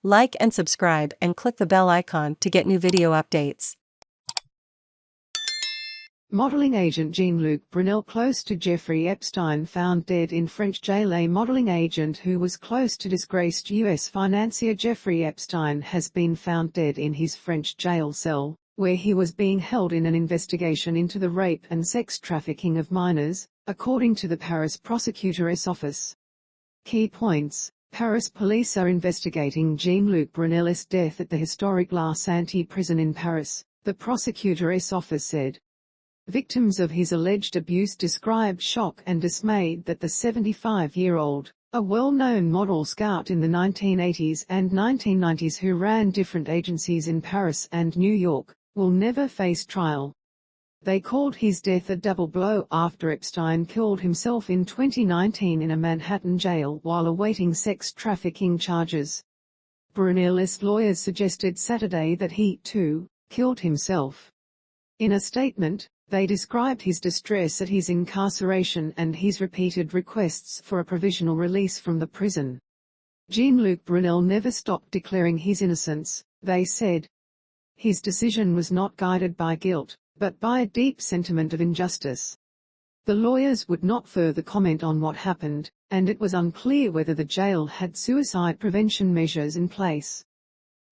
Like and subscribe and click the bell icon to get new video updates. Modeling agent Jean Luc Brunel close to Jeffrey Epstein found dead in French jail. A modeling agent who was close to disgraced U.S. financier Jeffrey Epstein has been found dead in his French jail cell, where he was being held in an investigation into the rape and sex trafficking of minors, according to the Paris prosecutor's office. Key points: Paris police are investigating Jean Luc Brunel's death at the historic La Santé prison in Paris, the prosecutor's office said. Victims of his alleged abuse described shock and dismay that the 75-year-old, a well-known model scout in the 1980s and 1990s who ran different agencies in Paris and New York, will never face trial. They called his death a double blow after Epstein killed himself in 2019 in a Manhattan jail while awaiting sex trafficking charges. Brunel's lawyers suggested Saturday that he, too, killed himself. In a statement, they described his distress at his incarceration and his repeated requests for a provisional release from the prison. Jean Luc Brunel never stopped declaring his innocence, they said. His decision was not guided by guilt, but by a deep sentiment of injustice. The lawyers would not further comment on what happened, and it was unclear whether the jail had suicide prevention measures in place.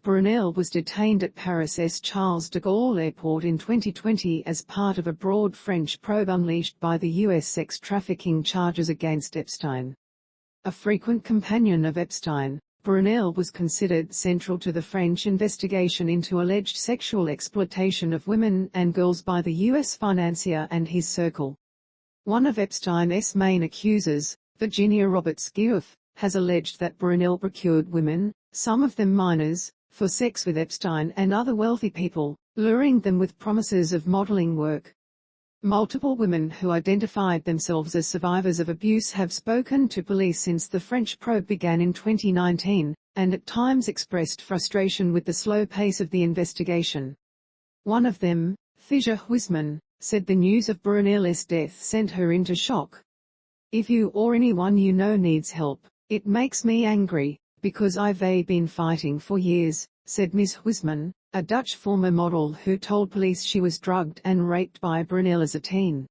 Brunel was detained at Paris's Charles de Gaulle Airport in 2020 as part of a broad French probe unleashed by the U.S. sex trafficking charges against Epstein. A frequent companion of Epstein, Brunel was considered central to the French investigation into alleged sexual exploitation of women and girls by the U.S. financier and his circle. One of Epstein's main accusers, Virginia Roberts-Giuff, has alleged that Brunel procured women, some of them minors, for sex with Epstein and other wealthy people, luring them with promises of modeling work. Multiple women who identified themselves as survivors of abuse have spoken to police since the French probe began in 2019, and at times expressed frustration with the slow pace of the investigation. One of them, Fisher Huisman, said the news of Brunel's death sent her into shock. "If you or anyone you know needs help, it makes me angry, because I've been fighting for years," said Ms. Huisman, a Dutch former model who told police she was drugged and raped by Brunel as a teen.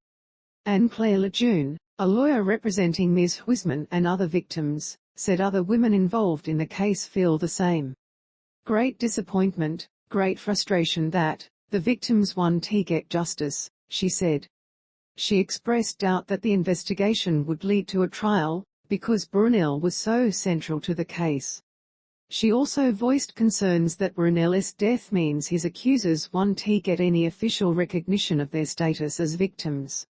Anne-Claire Lejeune, a lawyer representing Ms. Huisman and other victims, said other women involved in the case feel the same. "Great disappointment, great frustration that the victims want to get justice," she said. She expressed doubt that the investigation would lead to a trial, because Brunel was so central to the case. She also voiced concerns that Brunel's death means his accusers want to get any official recognition of their status as victims.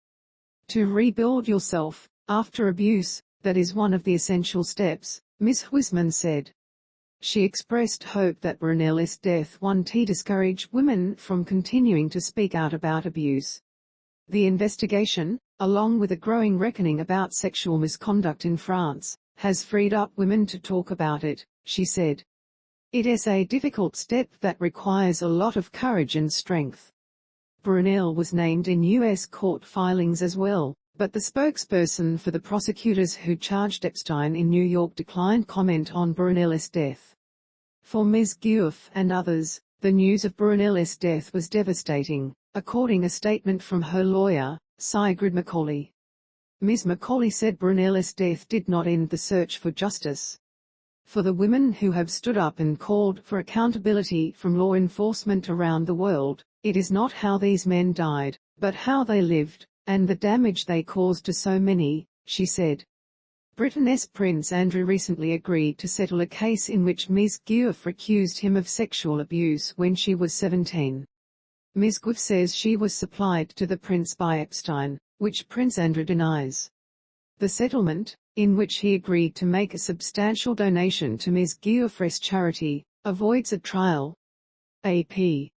"To rebuild yourself after abuse, that is one of the essential steps," Ms. Huisman said. She expressed hope that Brunel's death won't discourage women from continuing to speak out about abuse. The investigation, along with a growing reckoning about sexual misconduct in France, has freed up women to talk about it, she said. "It is a difficult step that requires a lot of courage and strength." Brunel was named in U.S. court filings as well, but the spokesperson for the prosecutors who charged Epstein in New York declined comment on Brunel's death. For Ms. Giuff and others, the news of Brunel's death was devastating, according to a statement from her lawyer, Sigrid Macaulay. Ms. Macaulay said Brunel's death did not end the search for justice. "For the women who have stood up and called for accountability from law enforcement around the world, it is not how these men died, but how they lived, and the damage they caused to so many," she said. Britain's Prince Andrew recently agreed to settle a case in which Ms. Giuff accused him of sexual abuse when she was 17. Ms. Giuff says she was supplied to the prince by Epstein, which Prince Andrew denies. The settlement, in which he agreed to make a substantial donation to Ms. Giuff's charity, avoids a trial. AP